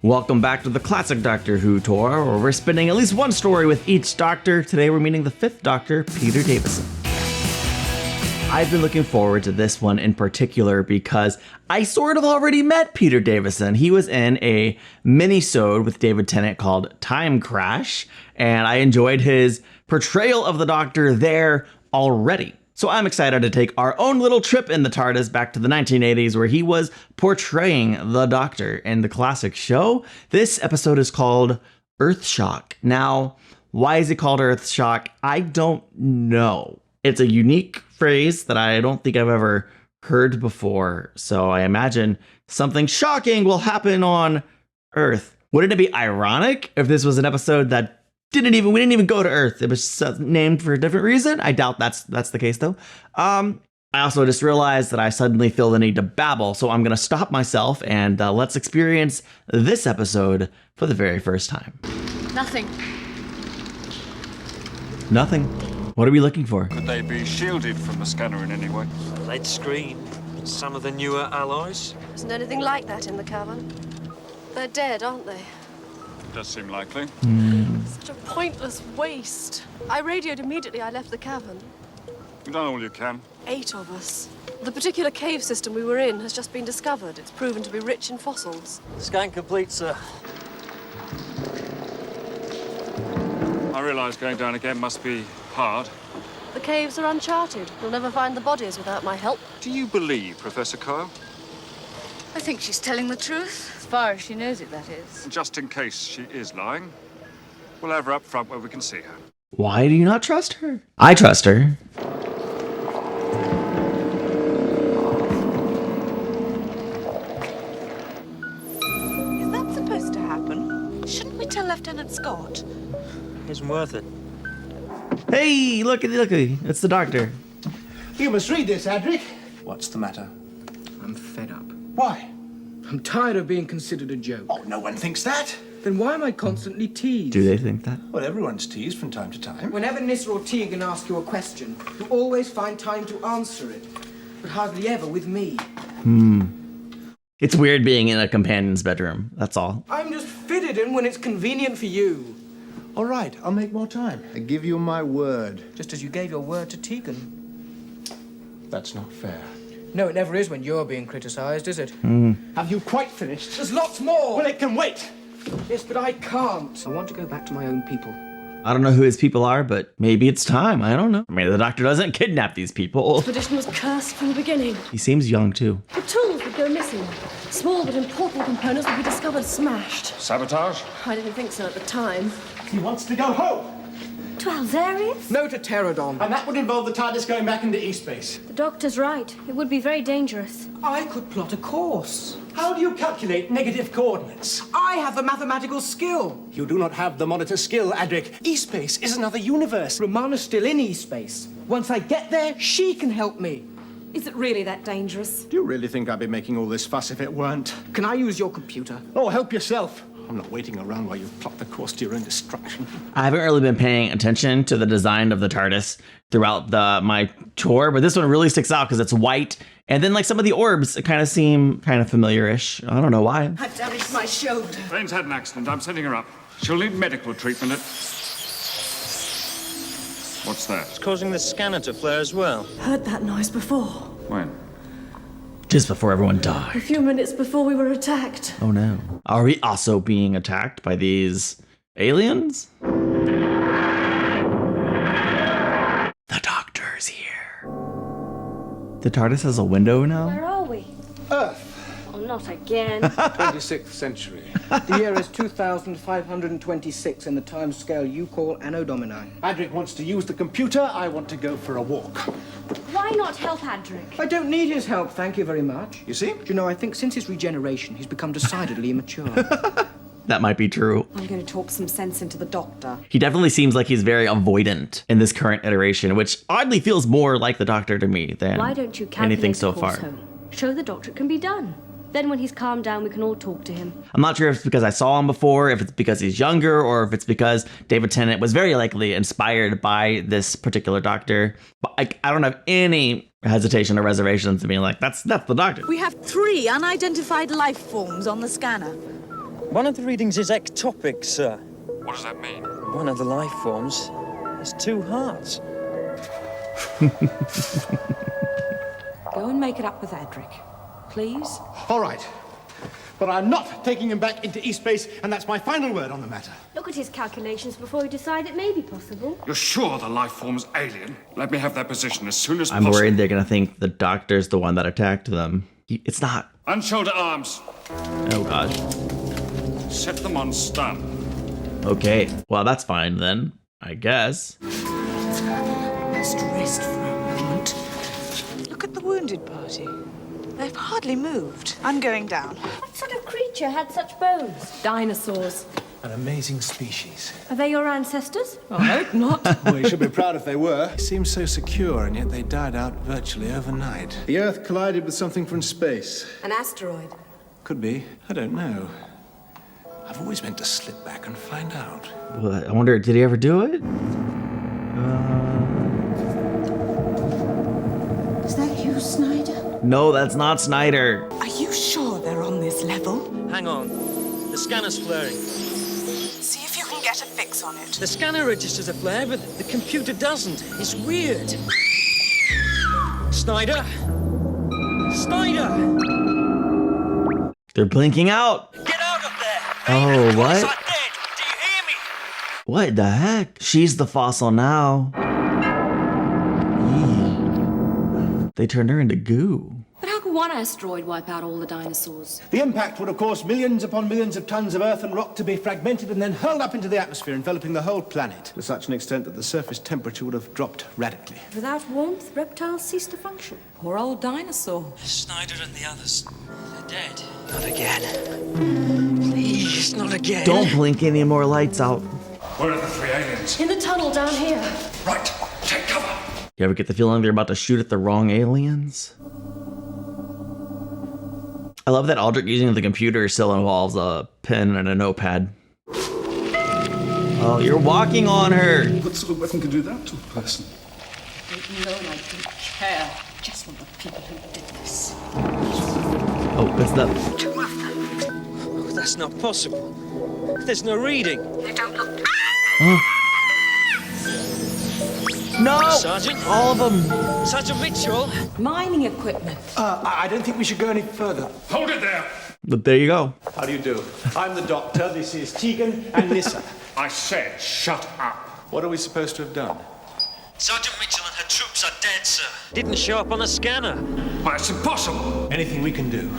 Welcome back to the classic Doctor Who tour, where we're spending at least one story with each Doctor. Today we're meeting the 5th Doctor, Peter Davison. I've been looking forward to this one in particular because I sort of already met Peter Davison. He was in a mini-sode with David Tennant called Time Crash, and I enjoyed his portrayal of the Doctor there already. So I'm excited to take our own little trip in the TARDIS back to the 1980s where he was portraying the Doctor in the classic show. This episode is called Earthshock. Now, why is it called Earthshock? I don't know. It's a unique phrase that I don't think I've ever heard before, so I imagine something shocking will happen on Earth. Wouldn't it be ironic if this was an episode that we didn't even go to Earth? It was named for a different reason. I doubt that's the case though. I also just realized that I suddenly feel the need to babble, so I'm gonna stop myself and let's experience this episode for the very first time. Nothing. Nothing. What are we looking for? Could they be shielded from the scanner in any way? A lead screen. Some of the newer alloys. Isn't anything like that in the cavern. They're dead, aren't they? Does seem likely. Such a pointless waste. I radioed immediately I left the cavern. You've done all you can. 8 of us. The particular cave system we were in has just been discovered. It's proven to be rich in fossils. Scan complete, sir. I realise going down again must be hard. The caves are uncharted. You'll never find the bodies without my help. Do you believe Professor Kyle? I think she's telling the truth. As far as she knows it, that is. Just in case she is lying, we'll have her up front where we can see her. Why do you not trust her? I trust her. Is that supposed to happen? Shouldn't we tell Lieutenant Scott? Isn't worth it. Hey, look at it's the Doctor. You must read this, Adric. What's the matter? I'm fed up. Why? I'm tired of being considered a joke. Oh, no one thinks that. Then why am I constantly teased? Do they think that? Well, everyone's teased from time to time. Whenever Nissa or Tegan ask you a question, you always find time to answer it. But hardly ever with me. It's weird being in a companion's bedroom, that's all. I'm just fitted in when it's convenient for you. All right, I'll make more time. I give you my word. Just as you gave your word to Tegan. That's not fair. No, it never is when you're being criticised, is it? Have you quite finished? There's lots more! Well, it can wait. Yes, but I can't. I want to go back to my own people. I don't know who his people are, but maybe it's time. I don't know. I mean, the Doctor doesn't kidnap these people. Expedition was cursed from the beginning. He seems young, too. The tools would go missing. Small but important components would be discovered smashed. Sabotage? I didn't think so at the time. He wants to go home. To Alzarius? No to Pterodon. And that would involve the TARDIS going back into E-space. The doctor's right. It would be very dangerous. I could plot a course. How do you calculate negative coordinates? I have the mathematical skill. You do not have the monitor skill, Adric. E-space is another universe. Romana's still in E-space. Once I get there, she can help me. Is it really that dangerous? Do you really think I'd be making all this fuss if it weren't? Can I use your computer? Oh, help yourself. I'm not waiting around while you plot the course to your own destruction. I haven't really been paying attention to the design of the TARDIS throughout my tour, but this one really sticks out because it's white. And then like some of the orbs kind of seem kind of familiar-ish. I don't know why. I've damaged my shoulder. Vane's had an accident. I'm sending her up. She'll need medical treatment at... What's that? It's causing the scanner to flare as well. Heard that noise before. When? Just before everyone A died. few minutes before we were attacked. Oh no. Are we also being attacked by these aliens? The Doctor's here. The TARDIS has a window now? Where are we? Earth. Oh, not again. 26th century. The year is 2526 in the time scale you call Anno Domini. Adric wants to use the computer. I want to go for a walk. Why not help Adric? I don't need his help, thank you very much. You see? Do you know, I think since his regeneration, he's become decidedly immature. That might be true. I'm going to talk some sense into the doctor. He definitely seems like he's very avoidant in this current iteration, which oddly feels more like the Doctor to me than Why don't you calculate anything so the course far. home? Show the doctor it can be done. Then when he's calmed down, we can all talk to him. I'm not sure if it's because I saw him before, if it's because he's younger, or if it's because David Tennant was very likely inspired by this particular Doctor. But I don't have any hesitation or reservations to being like, that's the Doctor. We have 3 unidentified life forms on the scanner. One of the readings is ectopic, sir. What does that mean? One of the life forms has 2 hearts. Go and make it up with Adric. Please? All right. But I'm not taking him back into East Space, and that's my final word on the matter. Look at his calculations before you decide it may be possible. You're sure the life form's alien? Let me have that position as soon as I'm possible. worried they're gonna think the doctor's the one that attacked them. It's not. Unshoulder arms. Oh gosh. Set them on stun. Okay. Well, that's fine then, I guess. Must rest for a moment. Look at the wounded party. They've hardly moved. I'm going down. What sort of creature had such bones? Dinosaurs. An amazing species. Are they your ancestors? I hope not. Well, you should be proud if they were. They seemed so secure, and yet they died out virtually overnight. The Earth collided with something from space. An asteroid. Could be. I don't know. I've always meant to slip back and find out. Well, I wonder, did he ever do it? Is that you, Snyder? No, that's not Snyder. Are you sure they're on this level? Hang on. The scanner's flaring. See if you can get a fix on it. The scanner registers a flare, but the computer doesn't. It's weird. Snyder? Snyder! They're blinking out. Get out of there! Oh, what? Are dead. Do you hear me? What the heck? She's the fossil now. Eee. They turned her into goo. But how could one asteroid wipe out all the dinosaurs? The impact would have caused millions upon millions of tons of earth and rock to be fragmented and then hurled up into the atmosphere, enveloping the whole planet, to such an extent that the surface temperature would have dropped radically. Without warmth, reptiles cease to function. Poor old dinosaur. Snyder and the others. They're dead. Not again. Please, not again. Don't blink any more lights out. Where are the 3 aliens? In the tunnel down here. Right, take cover. You ever get the feeling they're about to shoot at the wrong aliens? I love that Aldrich using the computer still involves a pen and a notepad. Oh, you're walking on her. What sort of weapon could do that to a person? No, I don't care. Just want the people who did this. Oh, what's that? Oh, that's not possible. There's no reading. They don't look... No! Sergeant? All of them. Such a ritual. Mining equipment. I don't think we should go any further. Hold it there. But there you go. How do you do? I'm the doctor. This is Tegan and Nissa. I said shut up. What are we supposed to have done? Sergeant Mitchell and her troops are dead, sir. Didn't show up on a scanner. Why, it's impossible. Anything we can do?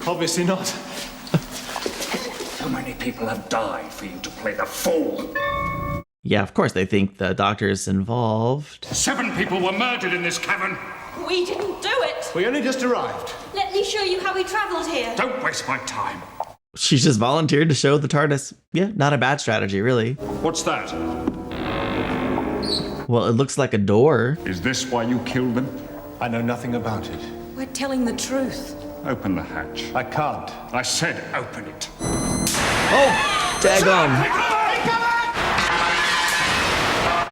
Obviously not. How many people have died for you to play the fool? Yeah, of course they think the doctor's involved. 7 people were murdered in this cavern. We didn't do it! We only just arrived. Let me show you how we travelled here. Don't waste my time. She's just volunteered to show the TARDIS. Yeah, not a bad strategy, really. What's that? Well, it looks like a door. Is this why you killed them? I know nothing about it. We're telling the truth. Open the hatch. I can't. I said open it. Oh, daggone.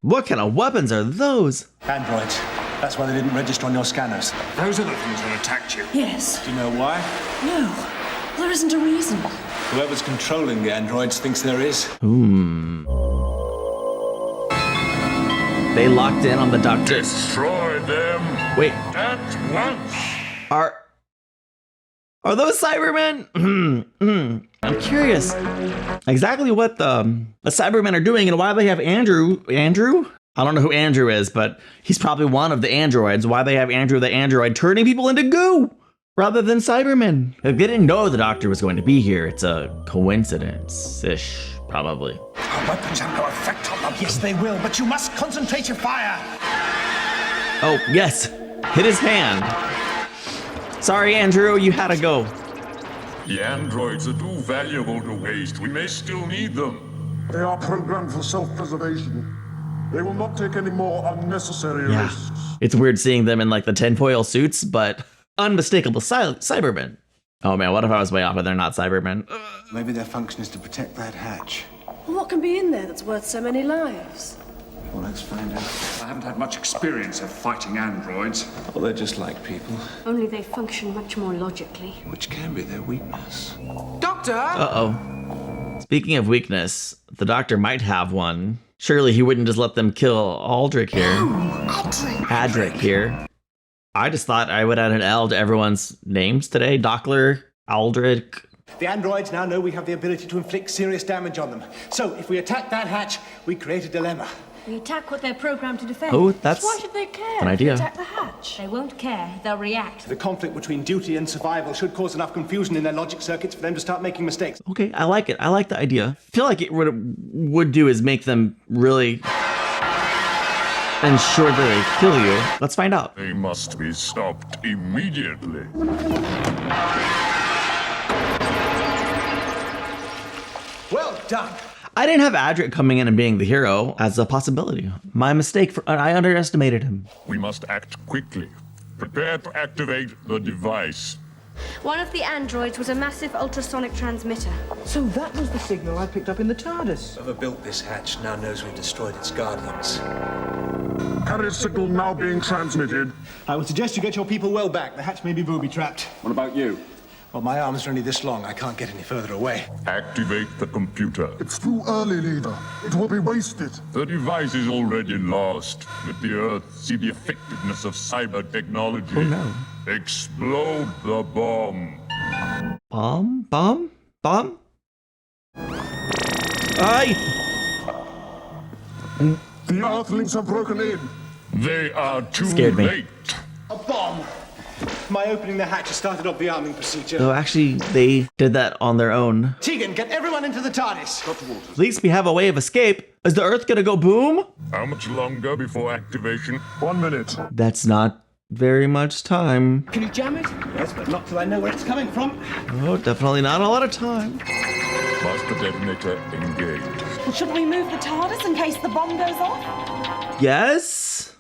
What kind of weapons are those? Androids. That's why they didn't register on your scanners. Those are the things that attacked you. Yes. Do you know why? No. There isn't a reason. Whoever's controlling the androids thinks there is. They locked in on the doctor. Destroy them Wait, at once. are those Cybermen? I'm curious exactly what the Cybermen are doing and why they have Andrew? I don't know who Andrew is, but he's probably one of the androids. Why they have Andrew the android turning people into goo rather than Cybermen? If they didn't know the doctor was going to be here, it's a coincidence-ish, probably. Our weapons have no effect on them. Yes, they will, but you must concentrate your fire. Oh, yes, hit his hand. Sorry, Andrew, you had to go. The androids are too valuable to waste. We may still need them. They are programmed for self-preservation. They will not take any more unnecessary risks. It's weird seeing them in like the tinfoil suits, but unmistakable Cybermen. Oh man, what if I was way off and they're not Cybermen? Maybe their function is to protect that hatch. Well, what can be in there that's worth so many lives? Well, let's find out. I haven't had much experience of fighting androids. Well, they're just like people, Only they function much more logically. which can be their weakness. Doctor! Uh-oh. Speaking of weakness, the doctor might have one. Surely he wouldn't just let them kill Aldrich here. Adric here. I just thought I would add an L to everyone's names today. Dockler, Aldrich. The androids now know we have the ability to inflict serious damage on them. So, if we attack that hatch, we create a dilemma. We attack what they're programmed to defend. Oh, that's Why should they care? an idea. Attack the hatch. They won't care. They'll react. The conflict between duty and survival should cause enough confusion in their logic circuits for them to start making mistakes. Okay, I like it. I like the idea. I feel like what it would do is make them really ensure that they kill you. Let's find out. They must be stopped immediately. Well done. I didn't have Adric coming in and being the hero as a possibility. My mistake. I underestimated him. We must act quickly. Prepare to activate the device. One of the androids was a massive ultrasonic transmitter. So that was the signal I picked up in the TARDIS. Whoever built this hatch now knows we've destroyed its guardians. Carrier signal now being transmitted. I would suggest you get your people well back. The hatch may be booby-trapped. What about you? Well, my arms are only this long. I can't get any further away. Activate the computer. It's too early, leader. It will be wasted. The device is already lost. Let the Earth see the effectiveness of cyber technology. Oh no. Explode the bomb. Bomb? Bomb? Bomb? Aye! The Earthlings have broken in. They are too Scared me. late. A bomb! My opening the hatch has started off the arming procedure. So actually, they did that on their own. Tegan, get everyone into the TARDIS. At least we have a way of escape. Is the Earth gonna go boom? How much longer before activation? 1 minute. That's not very much time. Can you jam it? Yes, but not till I know where it's coming from. Oh, definitely not a lot of time. Master detonator engaged. Well, shouldn't we move the TARDIS in case the bomb goes off? Yes?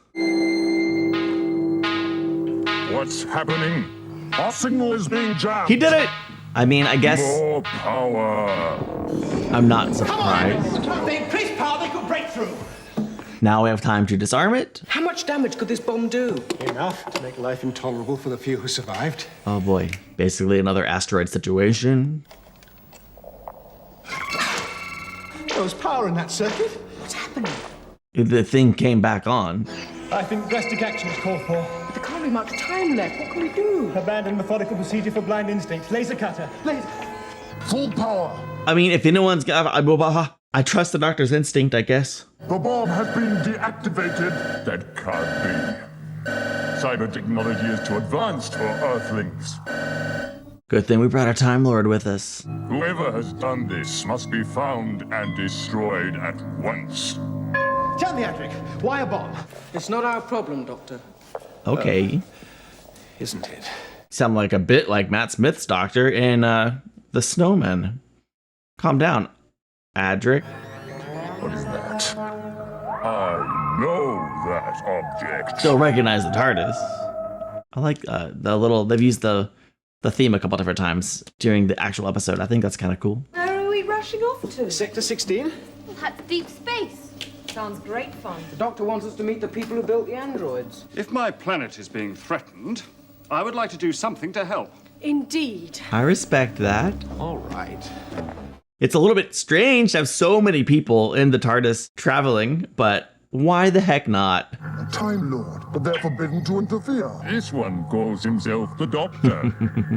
What's happening? Our signal is being jammed. He did it! I mean, I guess More power. I'm not surprised. If they increase power, they could break through. Now we have time to disarm it. How much damage could this bomb do? Enough to make life intolerable for the few who survived. Oh boy, basically another asteroid situation. There was power in that circuit. What's happening? The thing came back on. I think drastic action is called for. But there can't be much time left. What can we do? Abandon methodical procedure for blind instinct. Laser cutter. Laser. Full power. I mean, if anyone's got... I trust the doctor's instinct, I guess. The bomb has been deactivated. That can't be. Cyber technology is too advanced for Earthlings. Good thing we brought our Time Lord with us. Whoever has done this must be found and destroyed at once. Tell me, Adric, why a bomb? It's not our problem, Doctor. Okay. Isn't it? Sound like a bit like Matt Smith's doctor in The Snowman. Calm down, Adric. What is that? I know that object. Still recognize the TARDIS. I like the little... They've used the theme a couple different times during the actual episode. I think that's kind of cool. Where are we rushing off to? Sector 16? That's deep space. Sounds great fun. The Doctor wants us to meet the people who built the androids. If my planet is being threatened, I would like to do something to help. Indeed. I respect that. All right. It's a little bit strange to have so many people in the TARDIS traveling, but why the heck not? A Time Lord, but they're forbidden to interfere. This one calls himself the Doctor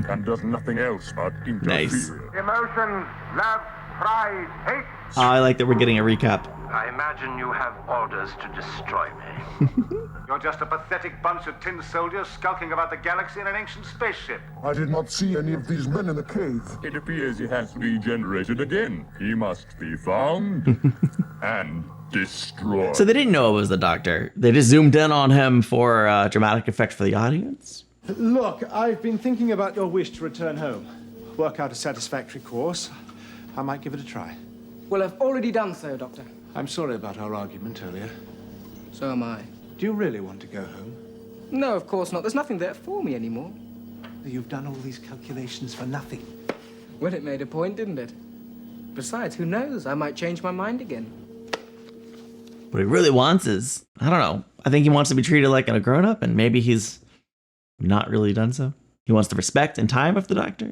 and does nothing else but interfere. Nice. Emotion, love, pride, hate. I like that we're getting a recap. I imagine you have orders to destroy me. You're just a pathetic bunch of tin soldiers skulking about the galaxy in an ancient spaceship. I did not see any of these men in the cave. It appears he has regenerated again. He must be found and destroyed. So they didn't know it was the Doctor. They just zoomed in on him for dramatic effect for the audience. Look, I've been thinking about your wish to return home. Work out a satisfactory course. I might give it a try. Well, I've already done so, Doctor. I'm sorry about our argument earlier. So am I. Do you really want to go home? No, of course not. There's nothing there for me anymore. You've done all these calculations for nothing. Well, it made a point, didn't it? Besides, who knows? I might change my mind again. What he really wants is, I don't know, I think he wants to be treated like a grown-up, and maybe he's not really done so. He wants the respect and time of the Doctor.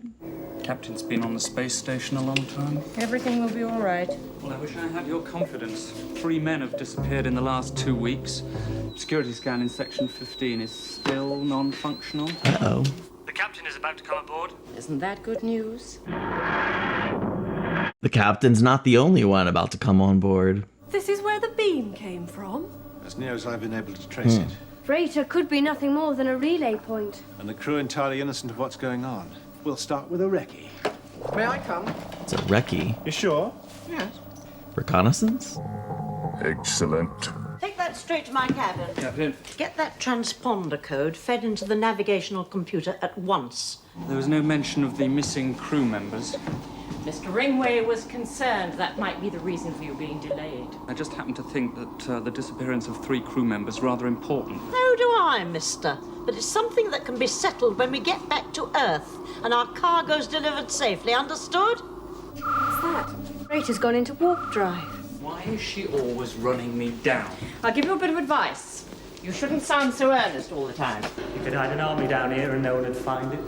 Captain's been on the space station a long time. Everything will be all right. Well, I wish I had your confidence. 3 men have disappeared in the last 2 weeks. Security scan in section 15 is still non-functional. Uh-oh. The captain is about to come aboard. Isn't that good news? The captain's not the only one about to come on board. This is where the beam came from? As near as I've been able to trace it. Freighter could be nothing more than a relay point. And the crew entirely innocent of what's going on. We'll start with a recce. May I come? It's a recce. You sure? Yes. Reconnaissance? Excellent. Take that straight to my cabin. Captain, Get that transponder code fed into the navigational computer at once. there was no mention of the missing crew members. Mr. Ringway was concerned that might be the reason for you being delayed. I just happen to think that the disappearance of 3 crew members is rather important. So do I, mister. But it's something that can be settled when we get back to Earth and our cargo's delivered safely, understood? What's that? Freighter's gone into warp drive. Why is she always running me down? I'll give you a bit of advice. You shouldn't sound so earnest all the time. You could hide an army down here and no one would find it.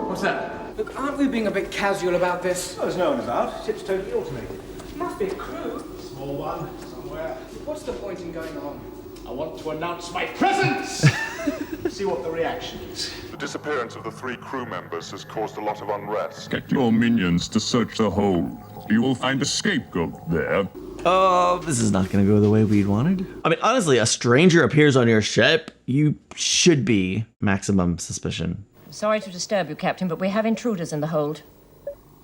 What's that? Look, aren't we being a bit casual about this? Oh, there's no one about. Ship's totally automated. Must be a crew. Small one, somewhere. What's the point in going on? I want to announce my presence! See what the reaction is. The disappearance of the 3 crew members has caused a lot of unrest. Get your minions to search the hold. You will find a scapegoat there. Oh, this is not going to go the way we'd wanted. I mean, honestly, a stranger appears on your ship. You should be maximum suspicion. Sorry to disturb you, Captain, but we have intruders in the hold.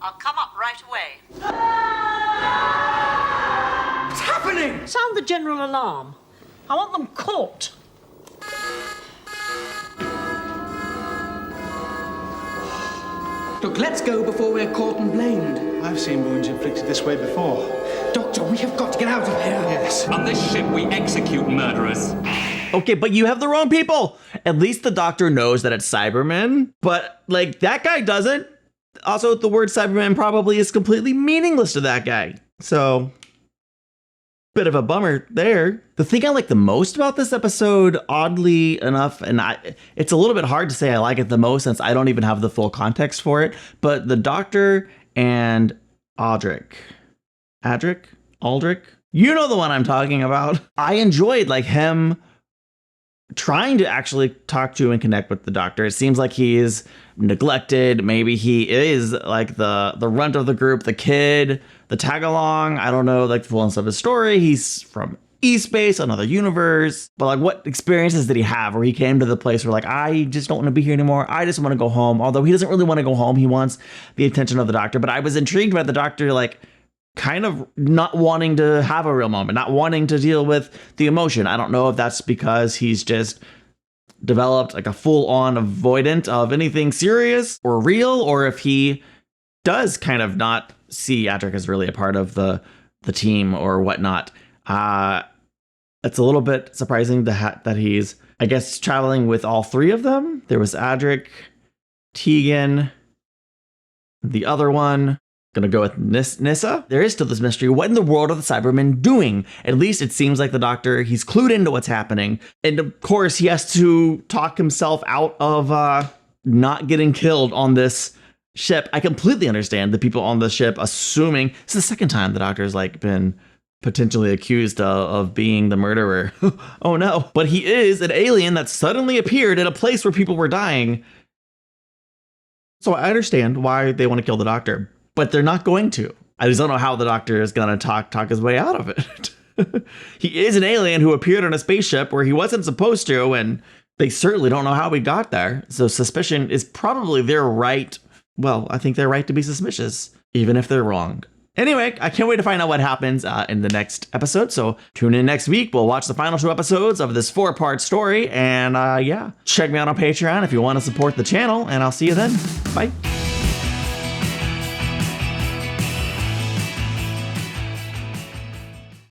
I'll come up right away. What's happening? Sound the general alarm. I want them caught. Look, let's go before we're caught and blamed. I've seen wounds inflicted this way before. Doctor, we have got to get out of here. Yes. On this ship, we execute murderers. Okay, but you have the wrong people. At least the Doctor knows that it's Cybermen, but like that guy doesn't. Also, the word Cyberman probably is completely meaningless to that guy. So, bit of a bummer there. The thing I like the most about this episode, oddly enough, and it's a little bit hard to say I like it the most since I don't even have the full context for it, but the Doctor and Aldrich, you know the one I'm talking about. I enjoyed like him trying to actually talk to and connect with the Doctor. It seems like he's neglected. Maybe he is like the runt of the group, the kid, the tag along. I don't know like the fullness of his story. He's from E-space, another universe. But like what experiences did he have where he came to the place where like, I just don't want to be here anymore. I just want to go home. Although he doesn't really want to go home. He wants the attention of the Doctor. But I was intrigued by the Doctor like kind of not wanting to have a real moment, not wanting to deal with the emotion. I don't know if that's because he's just developed like a full-on avoidant of anything serious or real, or if he does kind of not see Adric as really a part of the team or whatnot. It's a little bit surprising that he's, I guess, traveling with all 3 of them. There was Adric, Tegan, the other one. Gonna go with Nissa. There is still this mystery. What in the world are the Cybermen doing? At least it seems like the Doctor, he's clued into what's happening. And of course, he has to talk himself out of not getting killed on this ship. I completely understand the people on the ship assuming, it's the second time the Doctor's like been potentially accused of being the murderer. Oh no. But he is an alien that suddenly appeared in a place where people were dying. So I understand why they want to kill the Doctor. But they're not going to. I just don't know how the Doctor is going to talk his way out of it. He is an alien who appeared on a spaceship where he wasn't supposed to, and they certainly don't know how he got there. So suspicion is probably their right. Well, I think they're right to be suspicious, even if they're wrong. Anyway, I can't wait to find out what happens in the next episode. So tune in next week. We'll watch the final 2 episodes of this 4-part story. And yeah, check me out on Patreon if you want to support the channel. And I'll see you then. Bye.